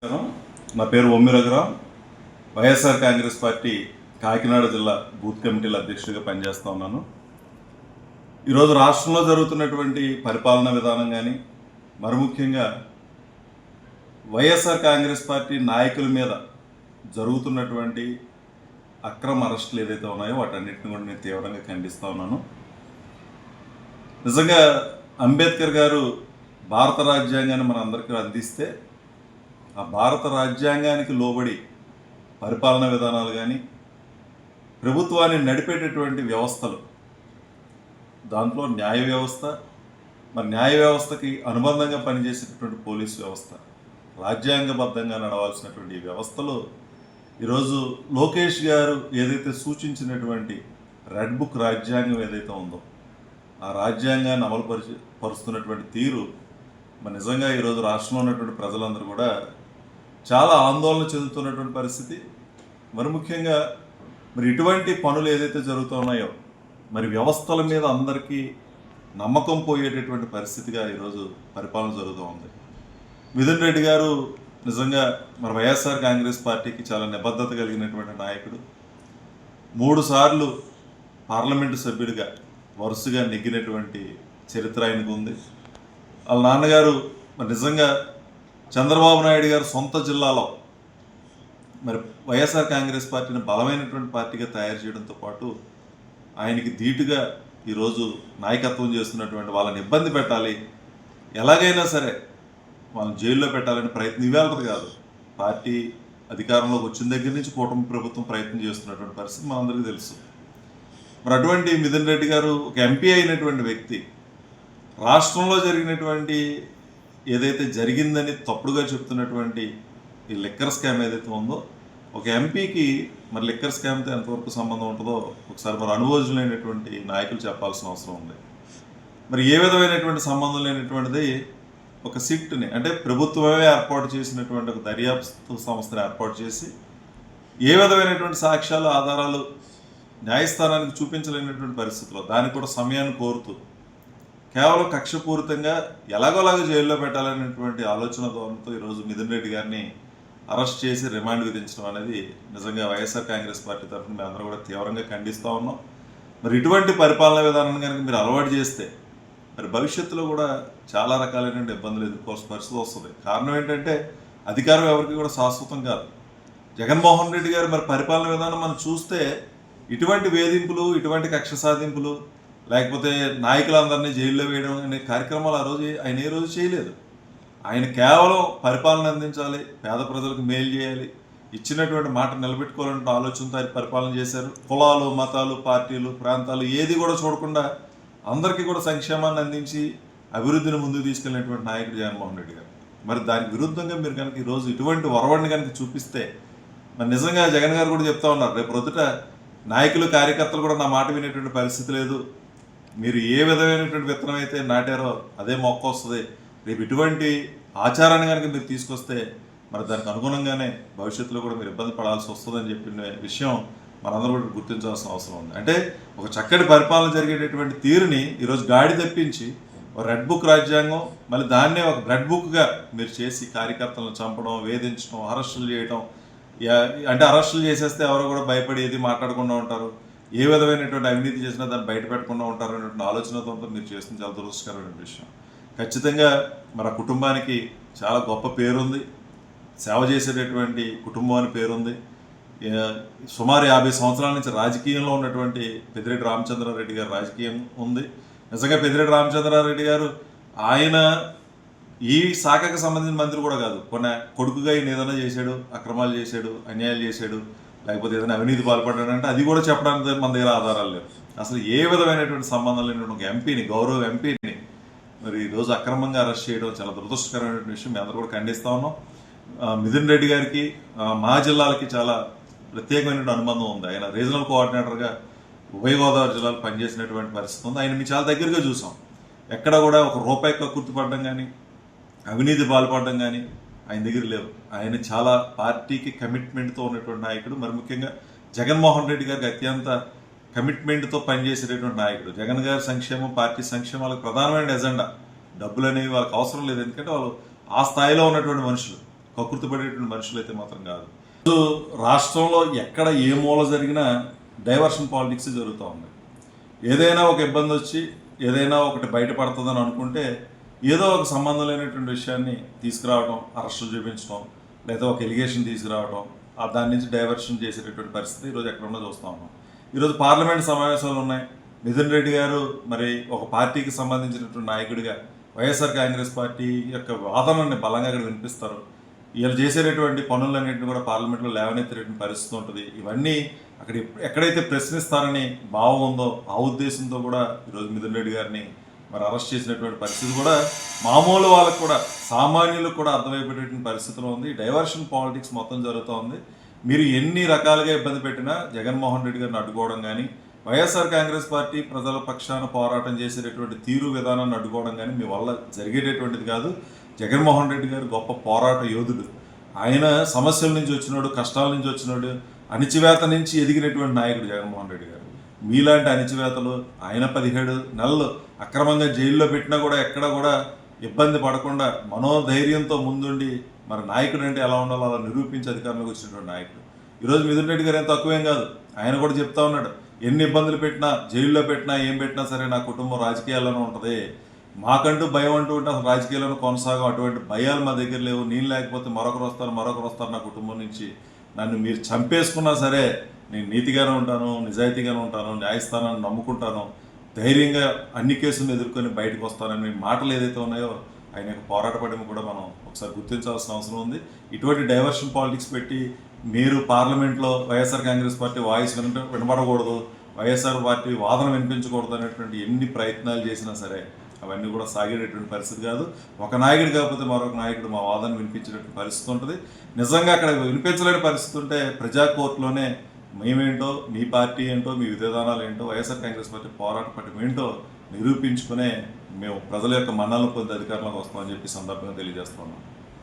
నమస్కారం. నా పేరు ఒమ్మి రఘురాం. వైఎస్ఆర్ కాంగ్రెస్ పార్టీ కాకినాడ జిల్లా బూత్ కమిటీల అధ్యక్షుడిగా పనిచేస్తూ ఉన్నాను. ఈరోజు రాష్ట్రంలో జరుగుతున్నటువంటి పరిపాలనా విధానం కానీ మరి ముఖ్యంగా వైఎస్ఆర్ కాంగ్రెస్ పార్టీ నాయకుల మీద జరుగుతున్నటువంటి అక్రమ అరెస్టులు ఏదైతే ఉన్నాయో వాటన్నిటిని కూడా నేను తీవ్రంగా ఖండిస్తూ ఉన్నాను. నిజంగా అంబేద్కర్ గారు భారత రాజ్యాంగాన్ని మన అందరికీ అందిస్తే ఆ భారత రాజ్యాంగానికి లోబడి పరిపాలనా విధానాలు కానీ ప్రభుత్వాన్ని నడిపేటటువంటి వ్యవస్థలు, దాంట్లో న్యాయ వ్యవస్థ, మరి న్యాయ వ్యవస్థకి అనుబంధంగా పనిచేసేటటువంటి పోలీసు వ్యవస్థ, రాజ్యాంగబద్ధంగా నడవాల్సినటువంటి ఈ వ్యవస్థలో ఈరోజు లోకేష్ గారు ఏదైతే సూచించినటువంటి రెడ్ బుక్ రాజ్యాంగం ఏదైతే ఉందో ఆ రాజ్యాంగాన్ని పరుస్తున్నటువంటి తీరు మరి నిజంగా ఈరోజు రాష్ట్రంలో ఉన్నటువంటి ప్రజలందరూ కూడా చాలా ఆందోళన చెందుతున్నటువంటి పరిస్థితి. మరి ముఖ్యంగా మరి ఇటువంటి పనులు ఏదైతే జరుగుతూ ఉన్నాయో మరి వ్యవస్థల మీద అందరికీ నమ్మకం పోయేటటువంటి పరిస్థితిగా ఈరోజు పరిపాలన జరుగుతూ ఉంది. మిథున్ రెడ్డి గారు నిజంగా మరి వైఎస్ఆర్ కాంగ్రెస్ పార్టీకి చాలా నిబద్ధత కలిగినటువంటి నాయకుడు. 3 సార్లు పార్లమెంటు సభ్యుడిగా వరుసగా నెగ్గినటువంటి చరిత్ర ఆయనకు ఉంది. వాళ్ళ నాన్నగారు మరి నిజంగా చంద్రబాబు నాయుడు గారు సొంత జిల్లాలో మరి వైఎస్ఆర్ కాంగ్రెస్ పార్టీని బలమైనటువంటి పార్టీగా తయారు చేయడంతో పాటు ఆయనకి ధీటుగా ఈరోజు నాయకత్వం చేస్తున్నటువంటి వాళ్ళని ఇబ్బంది పెట్టాలి, ఎలాగైనా సరే వాళ్ళని జైల్లో పెట్టాలని ప్రయత్నం ఇవ్వాలది కాదు, పార్టీ అధికారంలోకి వచ్చిన దగ్గర నుంచి కూటమి ప్రభుత్వం ప్రయత్నం చేస్తున్నటువంటి పరిస్థితి మనందరికీ తెలుసు. మరి అటువంటి మిథున్ రెడ్డి గారు ఒక ఎంపీ అయినటువంటి వ్యక్తి రాష్ట్రంలో జరిగినటువంటి ఏదైతే జరిగిందని తప్పుడుగా చెప్తున్నటువంటి ఈ లిక్కర్ స్కామ్ ఏదైతే ఉందో ఒక ఎంపీకి మరి లిక్కర్ స్కామ్తో ఎంతవరకు సంబంధం ఉంటుందో ఒకసారి మరి అనుభవజ్ఞులైనటువంటి నాయకులు చెప్పాల్సిన అవసరం ఉంది. మరి ఏ విధమైనటువంటి సంబంధం లేనటువంటిది ఒక సిట్ని అంటే ప్రభుత్వమే ఏర్పాటు చేసినటువంటి ఒక దర్యాప్తు సంస్థను ఏర్పాటు చేసి ఏ విధమైనటువంటి సాక్ష్యాలు ఆధారాలు న్యాయస్థానానికి చూపించలేనటువంటి పరిస్థితుల్లో దానికి కూడా సమయాన్ని కోరుతూ కేవలం కక్షపూరితంగా ఎలాగోలాగా జైల్లో పెట్టాలనేటువంటి ఆలోచన ధోరణితో ఈరోజు మిథున్ రెడ్డి గారిని అరెస్ట్ చేసి రిమాండ్ విధించడం అనేది నిజంగా వైఎస్ఆర్ కాంగ్రెస్ పార్టీ తరఫున మేము అందరూ కూడా తీవ్రంగా ఖండిస్తూ ఉన్నాం. మరి ఇటువంటి పరిపాలనా విధానాన్ని కనుక మీరు అలవాటు చేస్తే మరి భవిష్యత్తులో కూడా చాలా రకాలైన ఇబ్బందులు ఎదుర్కోవాల్సిన పరిస్థితి వస్తుంది. కారణం ఏంటంటే అధికారం ఎవరికి కూడా శాశ్వతం కాదు. జగన్మోహన్ రెడ్డి గారు మరి పరిపాలన విధానం మనం చూస్తే ఇటువంటి వేధింపులు, ఇటువంటి కక్ష సాధింపులు, లేకపోతే నాయకులందరినీ జైల్లో వేయడం అనే కార్యక్రమాలు ఆ రోజు ఆయన ఏ రోజు చేయలేదు. ఆయన కేవలం పరిపాలన అందించాలి, పేద ప్రజలకు మేలు చేయాలి, ఇచ్చినటువంటి మాట నిలబెట్టుకోవాలంటే ఆలోచనతో ఆయన పరిపాలన చేశారు. కులాలు, మతాలు, పార్టీలు, ప్రాంతాలు ఏది కూడా చూడకుండా అందరికీ కూడా సంక్షేమాన్ని అందించి అభివృద్ధిని ముందుకు తీసుకెళ్ళినటువంటి నాయకుడు జగన్మోహన్ రెడ్డి గారు. మరి దానికి విరుద్ధంగా మీరు కనుక ఈరోజు ఇటువంటి వరవడిని కనుక చూపిస్తే మరి నిజంగా జగన్ గారు కూడా చెప్తా ఉన్నారు, రేపు ప్రొద్దుట నాయకులు, కార్యకర్తలు కూడా నా మాట వినేటువంటి పరిస్థితి లేదు, మీరు ఏ విధమైనటువంటి విత్తనం అయితే నాటారో అదే మొక్క వస్తుంది, రేపు ఇటువంటి ఆచారాన్ని కనుక మీరు తీసుకొస్తే మరి దానికి అనుగుణంగానే భవిష్యత్తులో కూడా మీరు ఇబ్బంది పడాల్సి వస్తుందని చెప్పిన విషయం మనందరూ కూడా గుర్తించాల్సిన అవసరం ఉంది. అంటే ఒక చక్కటి పరిపాలన జరిగేటటువంటి తీరుని ఈరోజు గాడి తప్పించి ఒక రెడ్ బుక్ రాజ్యాంగం మళ్ళీ దాన్నే ఒక బ్లడ్ బుక్గా మీరు చేసి కార్యకర్తలను చంపడం, వేధించడం, అరెస్టులు చేయడం, అంటే అరెస్టులు చేసేస్తే ఎవరో కూడా భయపడి ఏది మాట్లాడకుండా ఉంటారు, ఏ విధమైనటువంటి అవినీతి చేసినా దాన్ని బయట పెట్టకుండా ఉంటారు అనేటువంటి ఆలోచనతో మీరు చేస్తుంది చాలా దురదృష్టకరమైన విషయం. ఖచ్చితంగా మన కుటుంబానికి చాలా గొప్ప పేరుంది, సేవ చేసేటటువంటి కుటుంబం అని పేరుంది. సుమారు 50 సంవత్సరాల నుంచి రాజకీయంలో ఉన్నటువంటి పెద్దిరెడ్డి రామచంద్రారెడ్డి గారు రాజకీయం ఉంది. నిజంగా పెద్దిరెడ్డి రామచంద్రారెడ్డి గారు ఆయన ఈ శాఖకు సంబంధించిన మంత్రి కూడా కాదు, కొడుకుగా ఈయన ఏదైనా చేశాడు, అక్రమాలు చేశాడు, అన్యాయాలు చేశాడు, లేకపోతే ఏదైనా అవినీతి పాల్పడ్డాడంటే అది కూడా చెప్పడానికి మన దగ్గర ఆధారాలు లేవు. అసలు ఏ విధమైనటువంటి సంబంధం లేనటువంటి ఒక ఎంపీని, గౌరవ ఎంపీని మరి ఈరోజు అక్రమంగా అరెస్ట్ చేయడం చాలా దురదృష్టకరమైనటువంటి విషయం. మేము అందరూ కూడా ఖండిస్తూ ఉన్నాం. మిథున్ రెడ్డి గారికి మా జిల్లాలకి చాలా ప్రత్యేకమైనటువంటి అనుబంధం ఉంది. ఆయన రీజనల్ కోఆర్డినేటర్గా ఉభయ గోదావరి జిల్లాలో పనిచేసినటువంటి పరిస్థితి ఉంది. ఆయన మేము చాలా దగ్గరగా చూసాం. ఎక్కడ కూడా ఒక రూపాయి గుర్తుపడడం కానీ, అవినీతి పాల్పడడం కానీ ఆయన దగ్గర లేవు. ఆయన చాలా పార్టీకి కమిట్మెంట్తో ఉన్నటువంటి నాయకుడు. మరి ముఖ్యంగా జగన్మోహన్ రెడ్డి గారికి అత్యంత కమిట్మెంట్తో పనిచేసేటటువంటి నాయకుడు. జగన్ గారి సంక్షేమం, పార్టీ సంక్షేమాలకు ప్రధానమైన ఎజెండా. డబ్బులు అనేవి వాళ్ళకి అవసరం లేదు, ఎందుకంటే వాళ్ళు ఆ స్థాయిలో ఉన్నటువంటి మనుషులు. కకృతి పడేటువంటి మనుషులు అయితే మాత్రం కాదు. రాష్ట్రంలో ఎక్కడ ఏ మూల జరిగినా డైవర్షన్ పాలిటిక్స్ జరుగుతూ ఉంది. ఏదైనా ఒక ఇబ్బంది వచ్చి ఏదైనా ఒకటి బయటపడుతుందని అనుకుంటే ఏదో ఒక సంబంధం లేనటువంటి విషయాన్ని తీసుకురావడం, అరెస్టులు చూపించడం, లేదా ఒక ఎలిగేషన్ తీసుకురావడం, దాని నుంచి డైవర్షన్ చేసేటటువంటి పరిస్థితి ఈరోజు ఎక్కడున్నా చూస్తూ ఉన్నాం. ఈరోజు పార్లమెంట్ సమావేశాలు ఉన్నాయి. మిథున్ రెడ్డి గారు మరి ఒక పార్టీకి సంబంధించినటువంటి నాయకుడిగా వైఎస్ఆర్ కాంగ్రెస్ పార్టీ యొక్క వాదనని బలంగా అక్కడ వినిపిస్తారు. వీళ్ళు చేసేటటువంటి పనులన్నింటినీ కూడా పార్లమెంట్లో లేవనెత్తేటువంటి పరిస్థితి ఉంటుంది. ఇవన్నీ అక్కడ ఎక్కడైతే ప్రశ్నిస్తారని భావం ఉందో ఆ ఉద్దేశంతో కూడా ఈరోజు మిథున్ రెడ్డి గారిని మరి అరెస్ట్ చేసినటువంటి పరిస్థితి కూడా మామూలు వాళ్ళకు కూడా, సామాన్యులకు కూడా అర్థమైపోయేటువంటి పరిస్థితిలో ఉంది. డైవర్షన్ పాలిటిక్స్ మొత్తం జరుగుతూ ఉంది. మీరు ఎన్ని రకాలుగా ఇబ్బంది పెట్టినా జగన్మోహన్ రెడ్డి గారిని అడ్డుకోవడం కానీ, వైఎస్ఆర్ కాంగ్రెస్ పార్టీ ప్రజల పక్షాన పోరాటం చేసేటటువంటి తీరు విధానాన్ని అడ్డుకోవడం కానీ మీ వల్ల జరిగేటటువంటిది కాదు. జగన్మోహన్ రెడ్డి గారు గొప్ప పోరాట యోధుడు. ఆయన సమస్యల నుంచి వచ్చినాడు, కష్టాల నుంచి వచ్చినాడు, అణిచివేత నుంచి ఎదిగినటువంటి నాయకుడు జగన్మోహన్ రెడ్డి గారు. మీలాంటి అణిచివేతలు ఆయన 17 నెలలు అక్రమంగా జైల్లో పెట్టినా కూడా ఎక్కడ కూడా ఇబ్బంది పడకుండా మనోధైర్యంతో ముందుండి మరి నాయకుడు అంటే ఎలా ఉండాలో అలా నిరూపించి అధికారంలోకి వచ్చినటువంటి నాయకుడు. ఈరోజు మిథున్ రెడ్డి గారు ఏం తక్కువేం కాదు. ఆయన కూడా చెప్తా ఉన్నాడు, ఎన్ని ఇబ్బందులు పెట్టినా, జైల్లో పెట్టినా, ఏం పెట్టినా సరే నా కుటుంబం రాజకీయాల్లోనే ఉంటుంది. మాకంటూ భయం అంటూ ఉంటే అసలు రాజకీయాలను కొనసాగం. అటువంటి భయాలు మా దగ్గర లేవు. నేను లేకపోతే మరొకరు వస్తారు నా కుటుంబం నుంచి. నన్ను మీరు చంపేసుకున్నా సరే నేను నీతిగానే ఉంటాను, నిజాయితీగానే ఉంటాను, న్యాయస్థానాన్ని నమ్ముకుంటాను, ధైర్యంగా అన్ని కేసులను ఎదుర్కొని బయటకు వస్తానని మాటలు ఏదైతే ఉన్నాయో ఆయన యొక్క పోరాట పడిన కూడా మనం ఒకసారి గుర్తించాల్సిన అవసరం ఉంది. ఇటువంటి డైవర్షన్ పాలిటిక్స్ పెట్టి మీరు పార్లమెంట్లో వైఎస్ఆర్ కాంగ్రెస్ పార్టీ వాయిస్ వినబడకూడదు, వైఎస్ఆర్ పార్టీ వాదన వినిపించకూడదు అనేటువంటి ఎన్ని ప్రయత్నాలు చేసినా సరే అవన్నీ కూడా సాగేటటువంటి పరిస్థితి కాదు. ఒక నాయకుడు కాకపోతే మరొక నాయకుడు మా వాదన వినిపించేటటువంటి పరిస్థితి ఉంటుంది. నిజంగా అక్కడ వినిపించలేని పరిస్థితి ఉంటే ప్రజా కోర్టులోనే మేమేంటో, మీ పార్టీ ఏంటో, మీ విధానాలు ఏంటో, వైఎస్ఆర్ కాంగ్రెస్ పార్టీ పోరాట పట్టిన ఏంటో నిరూపించుకునే మేము ప్రజల యొక్క మన్నలను పొంది అధికారంలోకి వస్తామని చెప్పి సందర్భంగా తెలియజేస్తున్నాం.